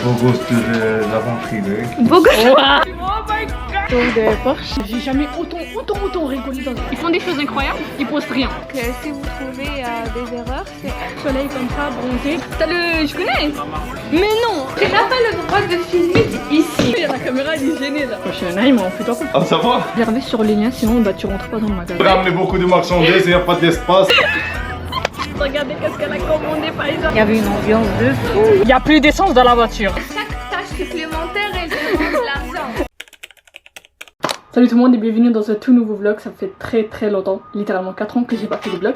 beau gosse de la vente privée. Beau gosse. Oh my god. Donc de Porsche. J'ai jamais autant rigolé dans. Ils font des choses incroyables, ils postent rien. Donc, si vous trouvez des erreurs, c'est Soleil comme ça, bronzé. T'as le. Je connais. Mais non. tu n'as pas le droit de filmer ici. La caméra elle est gênée là. Je suis un aïe, mais on fait pas. Ah, ça va? Regardez sur les liens, sinon bah, tu rentres pas dans le magasin. J'ai ramené beaucoup de marchandises et y a pas d'espace. Regardez qu'est-ce qu'elle a commandé par exemple. Il y avait une ambiance de fou. Il y a plus d'essence dans la voiture. Chaque tâche supplémentaire, elle demande de l'argent. Salut tout le monde et bienvenue dans un tout nouveau vlog. Ça fait très longtemps, littéralement 4 ans que j'ai pas fait de vlog.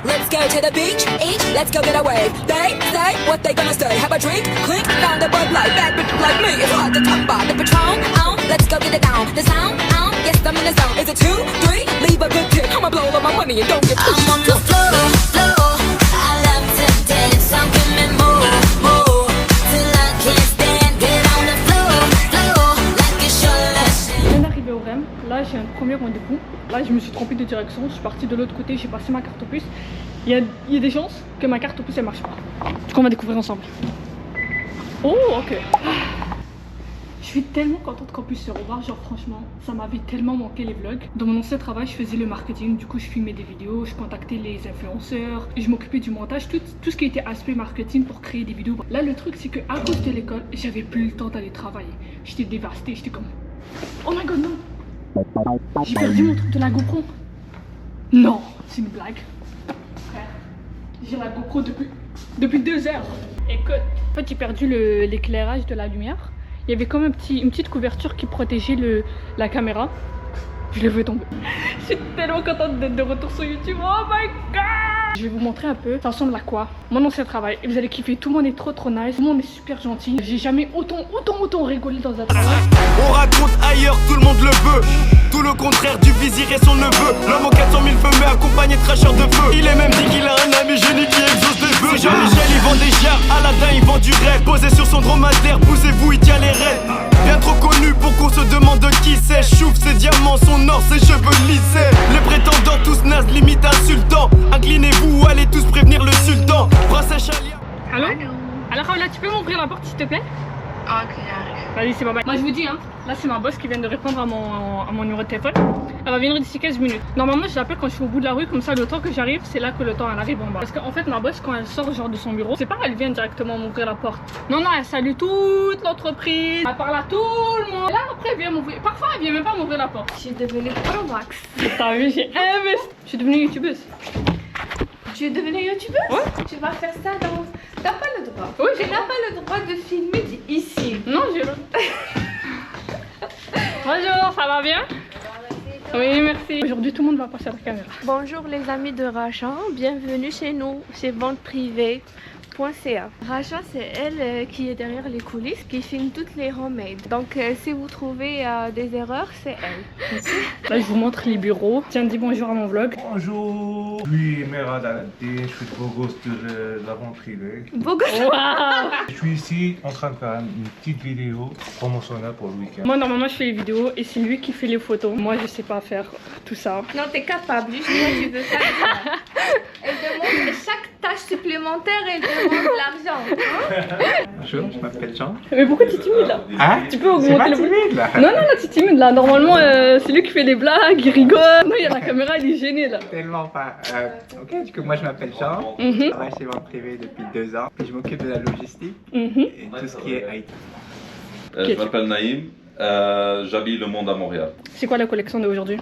Let's go to the beach, eat, let's go get a wave. They say what they gonna say. Have a drink, clink, found a Bud Light. Bad bitch like me, it's hard to come by. The Patron, let's go get it down. The sound, yes, I'm in the zone. Is it 2, 3? Leave a good tip. I'ma blow all my money and don't get pushed. I'm on the floor, floor. I love to dance, so give me more, more. Till I can't stand, get on the floor, floor. Like it's your lesson. Je viens d'arriver au REM, là j'ai un premier rendez-vous. Là je me suis trompée de direction, je suis partie de l'autre côté, j'ai passé ma carte opus. Il y a des chances que ma carte opus elle marche pas. Du coup on va découvrir ensemble. Oh ok. Je suis tellement contente qu'on puisse se revoir, genre franchement ça m'avait tellement manqué les vlogs. Dans mon ancien travail je faisais le marketing, du coup je filmais des vidéos, je contactais les influenceurs, et je m'occupais du montage, tout ce qui était aspect marketing pour créer des vidéos. Là le truc c'est que à cause de l'école, j'avais plus le temps d'aller travailler. J'étais dévastée, j'étais comme oh my god non. J'ai perdu mon truc de la GoPro. Non, c'est une blague. Frère, j'ai la GoPro depuis 2 heures. Écoute, en fait j'ai perdu l'éclairage de la lumière. Il y avait comme une petite couverture qui protégeait la caméra. Je l'ai vu tomber. Je suis tellement contente d'être de retour sur YouTube. Oh my god! Je vais vous montrer un peu. Ça ressemble à quoi? Mon ancien travail. Et vous allez kiffer. Tout le monde est trop nice. Tout le monde est super gentil. J'ai jamais autant rigolé dans un travail. On raconte ailleurs, tout le monde le veut. Tout le contraire du vizir et son neveu. L'homme aux 400 000 feux mais accompagné de cracheurs de feu. Il est même dit qu'il a un ami génie qui exauce des vœux. C'est Jean-Michel, il vend des jarres. Aladin, il vend du rêve. Posé sur son dromadaire, poussez-vous, il tient les rênes. Bien trop connu pour qu'on se demande qui c'est. Chouf, ses diamants, son or, ses cheveux lissés. Les prétendants tous nazes, limite insultants. Inclinez-vous, allez tous prévenir le sultan. Princesse Chalia. Allô? Alors Raoula, tu peux m'ouvrir la porte s'il te plaît? Ok, j'arrive. Vas-y, c'est pas mal. Moi je vous dis, hein, là c'est ma boss qui vient de répondre à mon numéro de téléphone. Elle va venir d'ici 15 minutes. Normalement, je l'appelle quand je suis au bout de la rue, comme ça le temps que j'arrive, c'est là que le temps elle arrive en bas. Parce qu'en fait, ma boss, quand elle sort genre de son bureau, c'est pas elle vient directement m'ouvrir la porte. Non, elle salue toute l'entreprise, elle parle à tout le monde. Et là, après, elle vient m'ouvrir. Parfois, elle vient même pas m'ouvrir la porte. Je suis devenue pro max. T'as vu, j'ai investi. Je suis devenue youtubeuse. Tu es devenue youtubeuse? Ouais. Tu vas faire ça dans... T'as pas le droit. Oui, Tu n'as pas le droit de filmer ici. Non, j'ai le. Bonjour, ça va bien? Oui, merci. Aujourd'hui, tout le monde va passer à la caméra. Bonjour les amis de Racha, bienvenue chez nous, chez venteprivée.ca. Racha, c'est elle qui est derrière les coulisses, qui filme toutes les homemade. Donc si vous trouvez des erreurs, c'est elle. Là, je vous montre les bureaux. Tiens, dis bonjour à mon vlog. Bonjour. Je suis Merad Alati, je suis le beau gosse de la vente privée. Beau gosse. Waouh! Je suis ici en train de faire une petite vidéo promotionnelle pour le week-end. Moi, normalement, je fais les vidéos et c'est lui qui fait les photos. Moi, je sais pas faire tout ça. Non, t'es capable, juste toi tu veux faire ça. Elle demande, chaque tâche supplémentaire, elle demande de l'argent. Bonjour, je m'appelle Jean. Mais pourquoi tu es timide là? Hein? Tu peux C'est augmenter pas le volume? timide là. Non, tu es timide là. Normalement, c'est lui qui fait les blagues, il rigole. Non, il y a la caméra, il est gêné là. Tellement pas. Ok, du coup, moi je m'appelle Jean. Mhm. Je travaille chez Vente Privée depuis 2 ans. Et je m'occupe de la logistique Mhm. et tout ce qui est IT. Je m'appelle Naïm, j'habille le monde à Montréal. C'est quoi la collection d'aujourd'hui?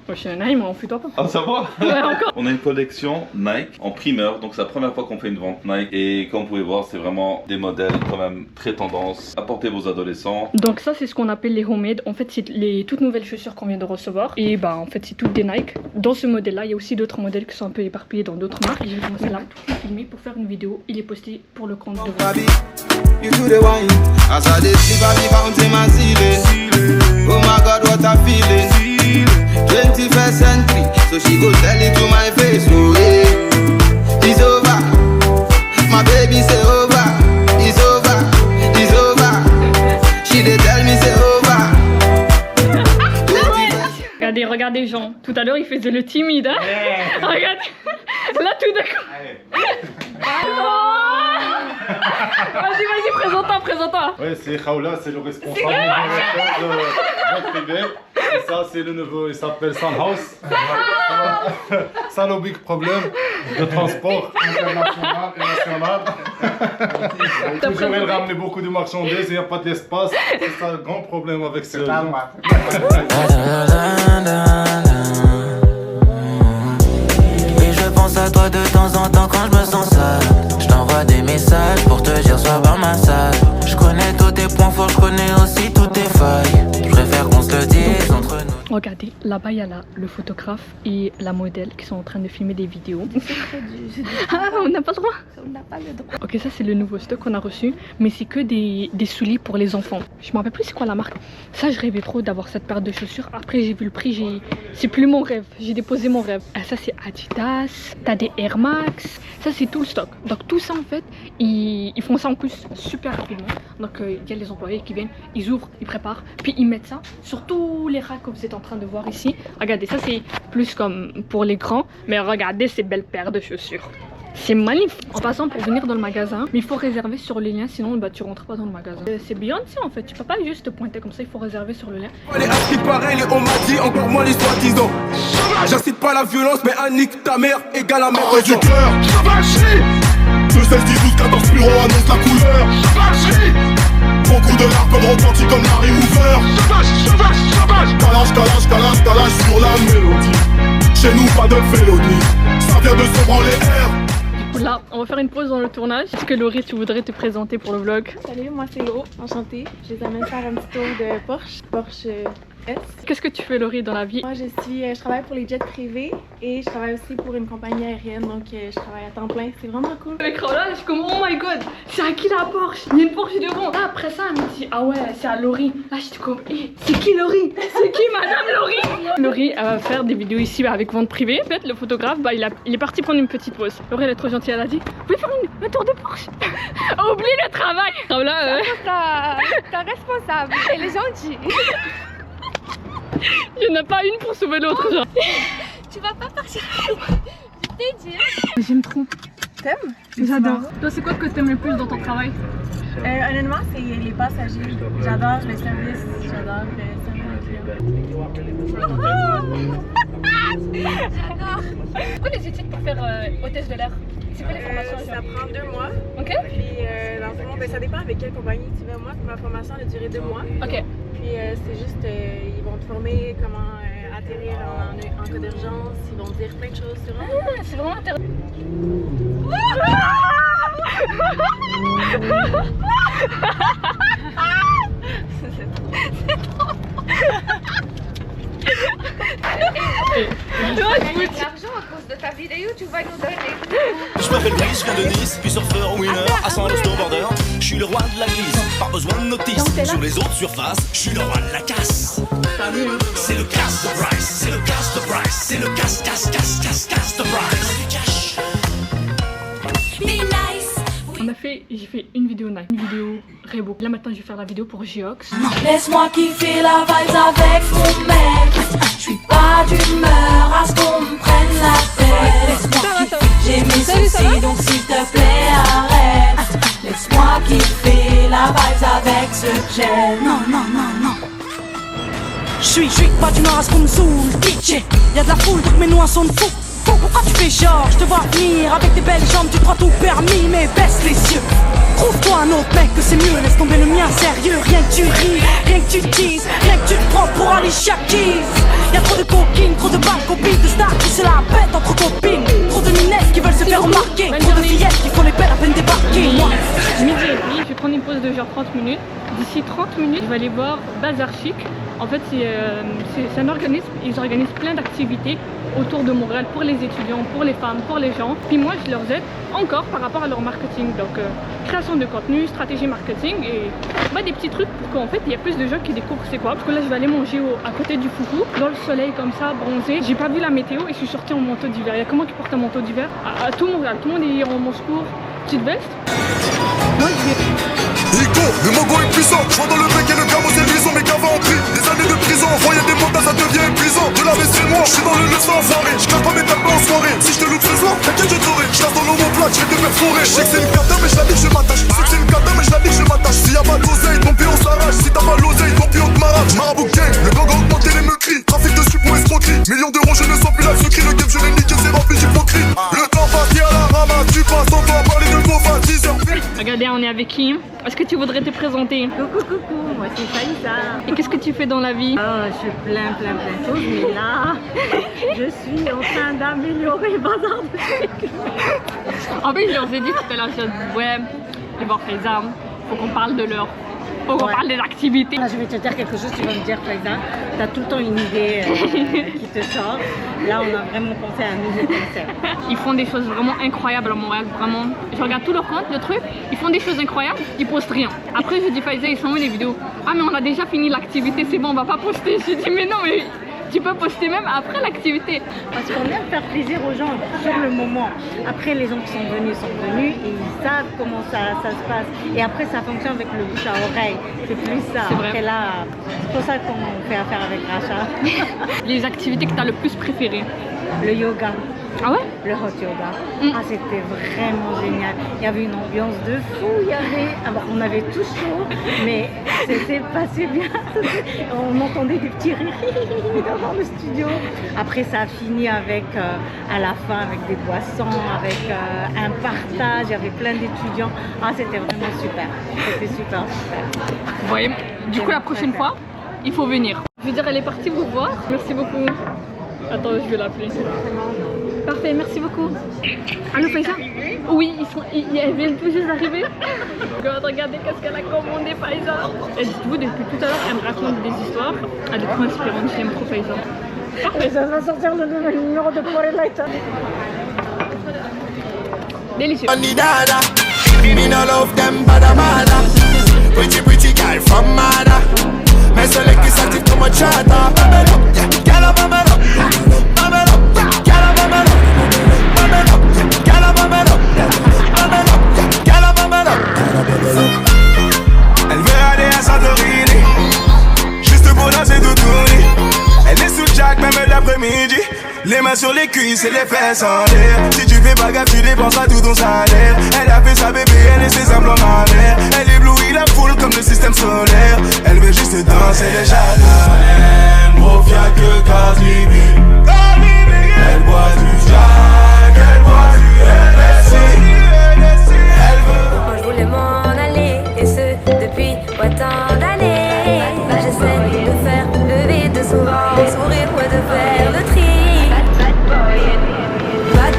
Je suis un Naïm, on fait toi pas. Ah, ça va? Ouais, encore. On a une collection Nike en primeur, donc c'est la première fois qu'on fait une vente Nike. Et comme vous pouvez voir, c'est vraiment des modèles quand même très tendance. Apportez vos adolescents. Donc ça, c'est ce qu'on appelle les homemade. En fait, c'est les toutes nouvelles chaussures qu'on vient de recevoir. Et bah, en fait, c'est toutes des Nike. Dans ce modèle-là, il y a aussi d'autres modèles qui sont un peu éparpillés dans d'autres marques. Et je vais commencer là, tout filmer pour faire une vidéo. Il est posté pour le compte de Vente. You do the wine, as I dey sleep, I be counting my ceiling. Oh my God, what a feeling. 21st century, so she go tell it to my face. Oh yeah, it's over. My baby say over. It's over, it's over. She dey tell me say over. Regardez Jean. Tout à l'heure, il faisait le timide. Hein? Regardez. Là, tout d'accord. Vas-y, présente-toi. Ouais, c'est Khawla, c'est le responsable de vente privée. Et ça, c'est le neveu, il s'appelle Sunhouse. Ça, le big problème de transport international et national. Toujours, il ramène beaucoup de marchandises, il n'y a pas d'espace. C'est ça le grand problème avec ce. Et je pense à toi de temps en temps quand je me sens sale. Je t'envoie des messages pour te dire sois par ma salle. Je connais tous tes points forts, je connais aussi toutes tes failles. Je préfère qu'on se le dise entre nous. Regardez, là-bas il y a le photographe et la modèle qui sont en train de filmer des vidéos. Ah, on n'a pas le droit. On n'a pas le droit. Ok, ça c'est le nouveau stock qu'on a reçu, mais c'est que des souliers pour les enfants. Je me rappelle plus c'est quoi la marque. Ça, je rêvais trop d'avoir cette paire de chaussures. Après, j'ai vu le prix, c'est plus mon rêve. J'ai déposé mon rêve. Ah, ça c'est Adidas. T'as des Air Max. Ça c'est tout le stock. Donc tout ça en fait, ils font ça en plus super rapidement. Donc il y a les employés qui viennent, ils ouvrent, ils préparent, puis ils mettent ça sur tous les racks que vous êtes en train de voir ici. Regardez, ça c'est plus comme pour les grands, mais regardez ces belles paires de chaussures. C'est magnifique. En passant, pour venir dans le magasin, mais il faut réserver sur le lien, sinon bah, tu rentres pas dans le magasin. C'est Beyoncé en fait, tu peux pas juste te pointer comme ça, il faut réserver sur le lien. Les as qui pareil, les on m'a dit, encore moins les soi-disant. J'incite pas la violence, mais un nique ta mère égale la mère du cœur. 2, 16, 10, 12, 14 bureaux annonce la couleur. Beaucoup de larmes peuvent retentir comme Larry Hoover. Calage sur la mélodie. Chez nous pas de félonie, ça vient de se branler air. Du coup là, on va faire une pause dans le tournage. Est-ce que Laurie, tu voudrais te présenter pour le vlog? Salut, moi c'est Lo, enchantée. Je les amène faire un petit tour de Porsche S. Qu'est-ce que tu fais Laurie dans la vie? Moi je travaille pour les jets privés et je travaille aussi pour une compagnie aérienne, donc je travaille à temps plein, c'est vraiment cool. L'écran là, je suis comme oh my god, c'est à qui la Porsche? Il y a une Porsche devant. Là, après ça, elle me dit ah ouais, c'est à Laurie. Là, j'étais comme c'est qui Laurie? C'est qui madame Laurie? Laurie, elle va faire des vidéos ici avec vente privée. En fait, le photographe, bah, il est parti prendre une petite pause. Laurie, elle est trop gentille, elle a dit vous pouvez faire un tour de Porsche? Oublie le travail. Alors là, T'es responsable, elle est gentille. il n'y en a pas une pour sauver l'autre, genre. Tu vas pas partir. Je t'ai dit. J'aime trop. T'aimes? J'adore. Toi, c'est quoi que t'aimes le plus dans ton travail? Honnêtement, c'est les passagers. J'adore le service. J'adore le service. J'adore. C'est quoi les études pour faire hôtesse de l'air? C'est quoi les formations? Ça prend 2 mois. Ok. Puis dans le fond, ça dépend avec quelle compagnie tu vas. Moi, ma formation a duré 2 mois. Ok. Puis c'est juste, ils vont te former comment atterrir en cas d'urgence. Ils vont te dire plein de choses sur eux. Ah, c'est vraiment intéressant. Avec l'argent à cause de ta vidéo, tu vas nous donner. Je m'appelle Brice, je viens de Nice, puis surfeur winner à Saint-Lô-Snowboarder. Je suis le roi de la glisse, pas besoin de notice. Sur les autres surfaces, je suis le roi de la casse. C'est le casse de Bryce, c'est le casse de Bryce, c'est le casse de Bryce. Be nice. J'ai fait une vidéo night, une vidéo Rebo. Là maintenant je vais faire la vidéo pour Geox. Laisse-moi kiffer la vibe avec mon mec. Je suis pas d'humeur à ce qu'on me prenne la tête. Laisse-moi kiffer, j'ai mis ceci donc s'il te plaît arrête. Laisse-moi kiffer la vibe avec ce que j'aime. Non. Je suis pas d'humeur à ce qu'on me saoule. DJ, y'a de la foule donc mets-nous un son de fou. Pourquoi tu fais genre, je te vois venir avec tes belles jambes, tu crois tout permis, mais baisse les yeux. Trouve-toi un autre mec que c'est mieux, laisse tomber le mien sérieux. Rien que tu ris, rien que tu teases, rien que tu te prends pour Alicia Keys. Y'a trop de coquines, trop de balles, copines, de stars qui se la pètent entre copines. Trop de minettes qui veulent se faire remarquer, trop de fillettes qui font les belles à peine débarquer. Moi, midi et demi, je vais prendre une pause de genre 30 minutes. D'ici 30 minutes, je vais aller voir Bazar Chic. En fait, c'est un organisme, ils organisent plein d'activités autour de Montréal pour les étudiants, pour les femmes, pour les gens. Puis moi, je leur aide encore par rapport à leur marketing. Donc, création de contenu, stratégie marketing et des petits trucs pour qu'en fait, il y ait plus de gens qui découvrent c'est quoi. Parce que là, je vais aller manger à côté du foufou, dans le soleil comme ça, bronzé. J'ai pas vu la météo et je suis sortie en manteau d'hiver. Il y a comment qui porte un manteau d'hiver à tout Montréal. Tout le monde est en mon secours. Petite veste. Moi, je vais... Nico, le mogo est puissant. Je vois dans le bec et le gamo c'est luisant. Mes gavas ont pris des années de prison. Envoyer des mandats ça devient épuisant. De la vaisselle moi, je suis dans le 900 enfoiré. Je cache pas mes tapes en soirée. Si je te loupe ce soir, t'inquiète plaques, je vais te perforer. Je sais que c'est une cata mais je la dis que je m'attache. Je sais que c'est une cata mais je la dis que je m'attache. S'il y a pas d'oseille, ton pied on s'arrache. Si t'as pas l'oseille, ton pied on te m'arrache. Marabout gang, le gang a augmenté les meurtris. Trafic de support escroquerie. Millions d'euros, je ne sens plus la secret. Le game je l'ai niqué, c'est rempli d'hypocrite. Le temps passe, y'a la ramasse. Tu passes ton temps à parler de vos fins 10 heures. Regardez, on est avec qui? Est-ce que tu voudrais te présenter? Coucou, moi c'est Faïza. Et qu'est-ce que tu fais dans la vie? Je fais plein de choses, mais là, je suis en train d'améliorer le bazar de trucs. En fait, je leur ai dit tout à l'heure, ouais, les voir Faïza, faut qu'on parle de leur. Faut qu'on parle des activités. Là, je vais te dire quelque chose, tu vas me dire, Faïza, t'as tout le temps une idée qui te sort. Là, on a vraiment pensé à un nouveau concept. Ils font des choses vraiment incroyables à Montréal, vraiment. Je regarde tous leurs comptes, le truc, ils font des choses incroyables, ils postent rien. Après, je dis, Faïza, ils sont où les vidéos? Ah, mais on a déjà fini l'activité, c'est bon, on va pas poster. Je dis, mais non, mais tu peux poster même après l'activité. Parce qu'on aime faire plaisir aux gens sur le moment. Après, les gens qui sont venus et ils savent comment ça se passe. Et après, ça fonctionne avec le bouche à oreille. C'est plus ça. C'est vrai. Après là, c'est pour ça qu'on fait affaire avec Racha. Les activités que tu as le plus préférées? Le yoga. Ah ouais? Le hot yoga. Ah, c'était vraiment génial. Il y avait une ambiance de fou. On avait tout chaud, mais c'était passé bien. On entendait des petits rires dans le studio. Après, ça a fini avec, à la fin, avec des boissons, avec un partage. Il y avait plein d'étudiants. Ah, c'était vraiment super. C'était super. Vous voyez, du coup, la prochaine fois, il faut venir. Je veux dire, elle est partie vous voir. Merci beaucoup. Attends, je vais l'appeler. Parfait, merci beaucoup. Allô, Faïza? Oui, elles viennent tout juste d'arriver. Regardez qu'est-ce qu'elle a commandé, Faïza. Et dites-vous, depuis tout à l'heure, elle me raconte des histoires. Elle est trop inspirante, j'aime trop Faïza. Parfait. Ça va sortir le numéro de Porelight. Délicieux. Me no love them bada bada. Pretty girl from Mada. Me select this active to my chata. Girl up, bubble up, bubble up. Girl up, bubble up, bubble up. Girl up, bubble up, bubble up. Girl up, bubble up. Elle veut aller à Santorini, juste pour danser tout tourner. Elle est sous Jack même l'après-midi. Les mains sur les cuisses et les fesses en l'air. Si tu fais pas gaffe, tu dépenseras tout ton salaire. Elle a fait sa bébé, elle est ses implants en l'air. Elle éblouit la foule comme le système solaire. Elle veut juste danser les jardins. Elle revient que Cardi. Elle boit du Jack, elle boit du LSI. Elle veut. Moi je voulais m'en aller, et ce depuis autant d'années. J'essaie de faire le vide souvent, sourire ou de faire le tri. Bad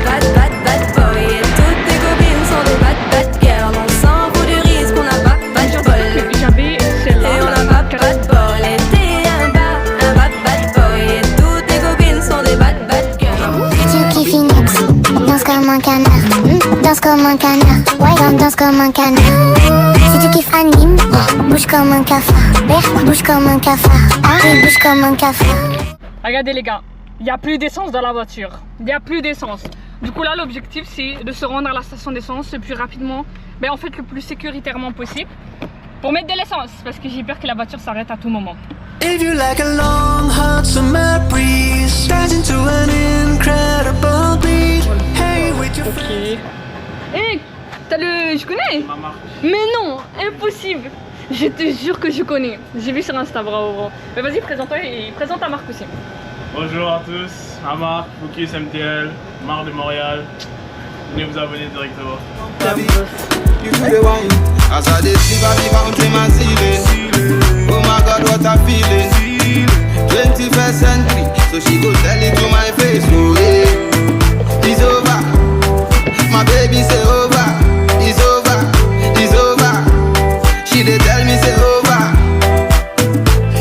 boy, et toutes tes copines sont des bad girls. On s'en fout du risque, on n'a pas bad bol. J'avais celle-là. Et on n'a pas bad bol. Et t'es un bad boy, et toutes tes copines sont des bad girls. Tu kiffes Inex, danse comme un canard. Danse comme un canard, ouais, danse comme un canard. Si tu kiffes anime, bouge comme un cafard. Bouge comme un cafard, bouge comme un cafard. Regardez les gars, il n'y a plus d'essence dans la voiture. Il n'y a plus d'essence. Du coup là l'objectif c'est de se rendre à la station d'essence le plus rapidement, en fait le plus sécuritairement possible pour mettre de l'essence parce que j'ai peur que la voiture s'arrête à tout moment. If you like a long hot summer breeze, turns into an incredible beat. Hey with your friends. Hey, t'as le... Je connais. Mais non, impossible. Je te jure que je connais. J'ai vu sur Insta, bravo. Mais vas-y, présente-toi et présente ta marque aussi. Bonjour à tous, Amar, Focus MTL, Mar de Montréal. Venez vous abonner directement. You feel the wine as I dey sleep, I be counting my ceiling. Oh my God, what a feeling.